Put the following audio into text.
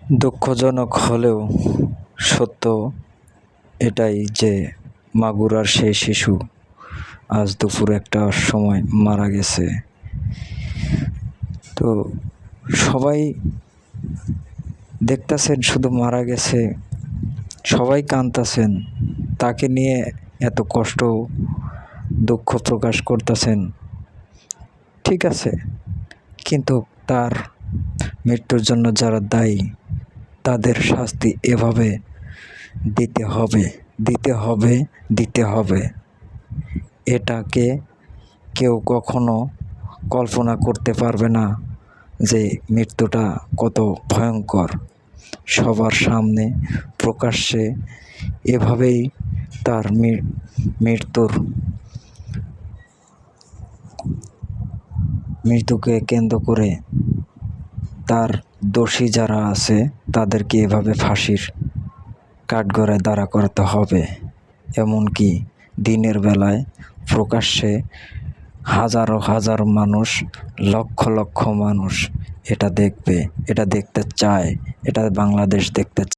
দুঃখজনক হলেও সত্য এটাই যে মাগুরার সেই শিশু আজ দুপুর 1টার সময় মারা গেছে। তো সবাই দেখতাছেন শুধু মারা গেছে, সবাই কাঁদতাছেন, তাকে নিয়ে এত কষ্ট দুঃখ প্রকাশ করতেছেন, ঠিক আছে, কিন্তু তার মৃত্যুর জন্য যারা দায়ী তাদের শাস্তি এভাবে দিতে হবে। এটাকে কেউ কখনো কল্পনা করতে পারবে না যে মৃত্যুটা কত ভয়ঙ্কর। সবার সামনে প্রকাশ্যে এভাবেই তার মৃত্যুকে কেন্দ্র করে তার দোষী যারা আছে তাদেরকে এভাবে ফাঁসির কাঠগড়ায় দাঁড়া করাতে হবে। এমনকি দিনের বেলায় প্রকাশ্যে হাজারো মানুষ, লক্ষ মানুষ এটা দেখবে, এটা দেখতে চায়, এটা বাংলাদেশ দেখতে চায়।